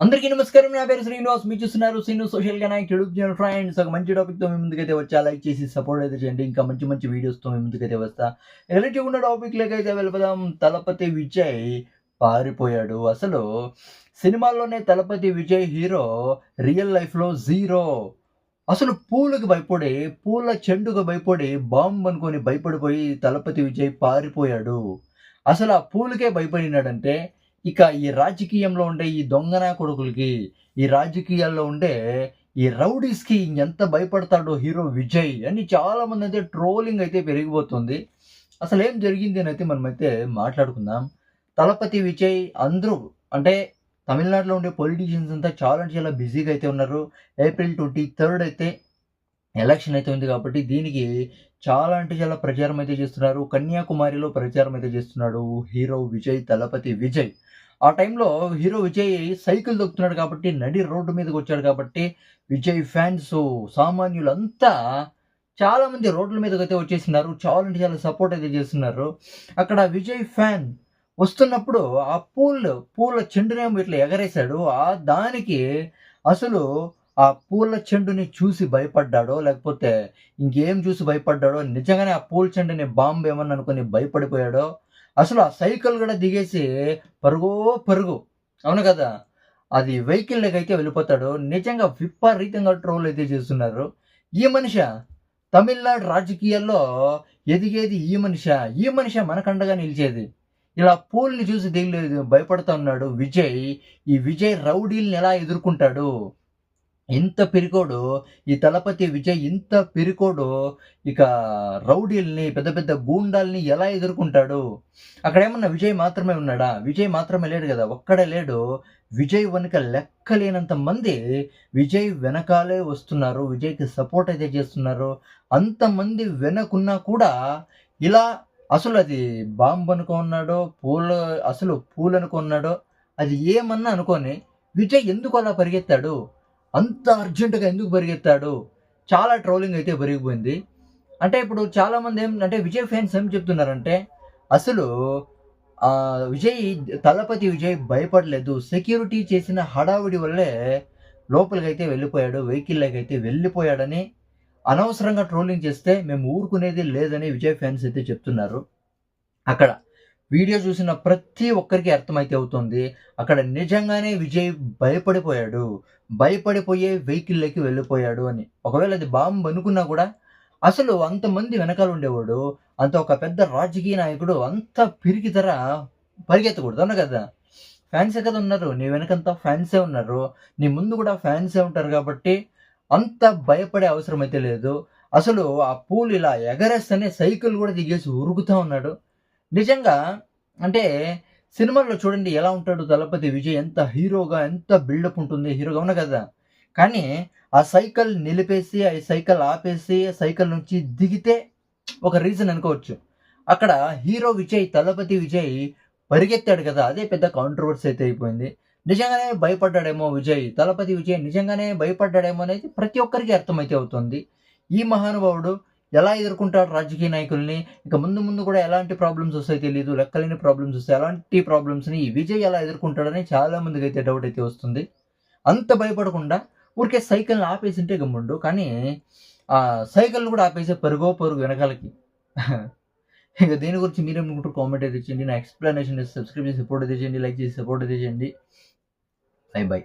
అందరికీ నమస్కారం. నా పేరు శ్రీనివాస్. మీరు చూస్తున్నారు Srinu social connect YouTube channel. Friends, ఒక మంచి టాపిక్‌తో మీ ముందుకైతే వచ్చా. లైక్ చేసి సపోర్ట్ అయితే చేయండి. ఇంకా మంచి మంచి వీడియోస్‌తో మీ ముందుకైతే వస్తా. ఎలాంటి చేయకుండా టాపిక్‌లోకైతే వెళ్ళిపోదాం. తలపతి విజయ్ పారిపోయాడు. అసలు సినిమాల్లోనే తలపతి విజయ్ హీరో, రియల్ లైఫ్‌లో జీరో. అసలు పూలకు భయపడి, పూల చెండుకు భయపడి, బాంబ్ అనుకోని భయపడిపోయి తలపతి విజయ్ పారిపోయాడు. అసలు ఆ పూలకే భయపడినాడంటే, ఇక ఈ రాజకీయంలో ఉండే ఈ దొంగన కొడుకులకి, ఈ రాజకీయాల్లో ఉండే ఈ రౌడీస్‌కి ఎంత భయపడతాడో హీరో విజయ్ అని చాలామందైతే ట్రోలింగ్ అయితే పెరిగిపోతుంది. అసలేం జరిగింది అనైతే మనమైతే మాట్లాడుకుందాం. తలపతి విజయ్ అందరూ అంటే తమిళనాడులో ఉండే పొలిటీషియన్స్ అంతా చాలా అంటే చాలా బిజీగా అయితే ఉన్నారు. ఏప్రిల్ 23 అయితే ఎలక్షన్ అయితే ఉంది కాబట్టి దీనికి చాలా అంటే చాలా ప్రచారం అయితే చేస్తున్నారు. కన్యాకుమారిలో ప్రచారం అయితే చేస్తున్నాడు హీరో విజయ్, తలపతి విజయ్. ఆ టైంలో హీరో విజయ్ సైకిల్ తొక్కుతున్నాడు కాబట్టి, నడి రోడ్డు మీదకొచ్చాడు కాబట్టి, విజయ్ ఫ్యాన్సు, సామాన్యులంతా చాలామంది రోడ్ల మీదకైతే వచ్చేసినారు. చాలా అంటే చాలా సపోర్ట్ అయితే చేస్తున్నారు. అక్కడ విజయ్ ఫ్యాన్ వస్తున్నప్పుడు ఆ పూల చెండునేమో ఇట్లా ఎగరేశాడు. దానికి అసలు ఆ పూల చెండుని చూసి భయపడ్డాడో, లేకపోతే ఇంకేం చూసి భయపడ్డాడో, నిజంగానే ఆ పూల చెండుని బాంబ్ ఏమన్నా అనుకోని భయపడిపోయాడో, అసలు ఆ సైకిల్ గూడా దిగేసి పరుగో పరుగు. అవును కదా! అది వెహికల్‌లోకైతే వెళ్ళిపోతాడు. నిజంగా విపరీతంగా ట్రోల్ అయితే చేస్తున్నారు. ఈ మనిషా తమిళనాడు రాజకీయాల్లో ఎదిగేది ఈ మనిషా? ఈ మనిషా మనకండగా నిలిచేది? ఇలా పూల్ని చూసి భయపడతా ఉన్నాడు విజయ్. ఈ విజయ్ రౌడీలని ఎలా ఎదుర్కుంటాడు? ఇంత పిరికోడు, ఈ తలపతి విజయ్ ఇంత పిరికోడు, ఇక రౌడీలని, పెద్ద పెద్ద గూండాల్ని ఎలా ఎదుర్కుంటాడు? అక్కడేమన్నా విజయ్ మాత్రమే ఉన్నాడా? విజయ్ మాత్రమే లేడు గదా! ఒక్కడే లేడు. విజయ్ వెనక లెక్కలేనంత మంది విజయ్ వెనకాలే వస్తున్నారు. విజయ్‌కి సపోర్ట్ అయితే చేస్తున్నారు. అంతమంది వెనకున్నా కూడా ఇలా అసలది బాంబ్ అనుకున్నాడో, అసలు పూలనుకున్నాడో, అది ఏమన్నా అనుకోని విజయ్ ఎందుకు అలా పరిగెత్తాడు? అంత అర్జెంట్‌గా ఎందుకు పరిగెత్తాడు? చాలా ట్రోలింగ్ అయితే పెరిగిపోయింది. అంటే ఇప్పుడు చాలామంది అంటే విజయ్ ఫ్యాన్స్ ఏం చెప్తున్నారంటే, అసలు విజయ్ తలపతి విజయ్ భయపడలేదు. సెక్యూరిటీ చేసిన హడావిడి వల్లే లోపలికైతే వెళ్ళిపోయాడు. వెహికల్‌లోకైతే వెళ్ళిపోయాడని అనవసరంగా ట్రోలింగ్ చేస్తే మేము ఊరుకునేది లేదని విజయ్ ఫ్యాన్స్ అయితే చెప్తున్నారు. అక్కడ వీడియో చూసిన ప్రతి ఒక్కరికి అర్థమైతే అవుతుంది. అక్కడ నిజంగానే విజయ్ భయపడిపోయాడు. భయపడిపోయే వెహికల్‌లోకి వెళ్ళిపోయాడు అని. ఒకవేళ అది బాంబ్ అనుకున్నా కూడా అసలు అంతమంది వెనకాల ఉండేవాడు. అంత ఒక పెద్ద రాజకీయ నాయకుడు అంత పిరికితర పరిగెత్తకూడదు. అవునా కదా! ఫ్యాన్సే కదా ఉన్నారు. నీ వెనకంతా ఫ్యాన్సే ఉన్నారు. నీ ముందు కూడా ఫ్యాన్సే ఉంటారు కాబట్టి అంత భయపడే అవసరం అయితే లేదు. అసలు ఆ పూలు ఇలా ఎగరేస్తేనే సైకిల్ కూడా దిగేసి ఉరుకుతా ఉన్నాడు. నిజంగా అంటే సినిమాల్లో చూడండి ఎలా ఉంటాడు 'దళపతి విజయ్' ఎంత హీరోగా, ఎంత బిల్డప్ ఉంటుంది హీరోగా అవునా కదా! కానీ ఆ సైకిల్ నిలిపేసి, ఆ సైకిల్ ఆపేసి, సైకిల్ నుంచి దిగితే ఒక రీజన్ అనుకోవచ్చు. అక్కడ హీరో విజయ్ 'దళపతి విజయ్' పరిగెత్తాడు కదా! అదే పెద్ద కాంట్రోవర్సీ అయితే అయిపోయింది. నిజంగానే భయపడ్డాడేమో విజయ్, 'దళపతి విజయ్' నిజంగానే భయపడ్డాడేమో అనేది ప్రతి ఒక్కరికి అర్థమైతే అవుతుంది. ఈ మహానుభావుడు ఎలా ఎదుర్కుంటాడు రాజకీయ నాయకుల్ని, ఇక ముందు ముందు కూడా ఎలాంటి ప్రాబ్లమ్స్ వస్తాయో తెలీదు. లెక్కలేని ప్రాబ్లమ్స్ వస్తాయి. అలాంటి ప్రాబ్లమ్స్‌ని ఈ విజయ్ ఎలా ఎదుర్కుంటాడని చాలా మందికైతే డౌట్ అయితే వస్తుంది. అంత భయపడకుండా ఊరికే సైకిల్‌ని ఆపేసుంటే గమ్ముండు. కానీ సైకిల్‌ని కూడా ఆపేసి పరుగో పరుగు వెనకాలకి. ఇక దీని గురించి మీరేమనుకుంటారో కామెంట్ అయితే చేయండి. నా ఎక్స్‌ప్లనేషన్ సబ్స్క్రైబ్ చేసి సపోర్ట్ అయితే చేయండి. లైక్ చేసి సపోర్ట్ అయితే చేయండి. By by.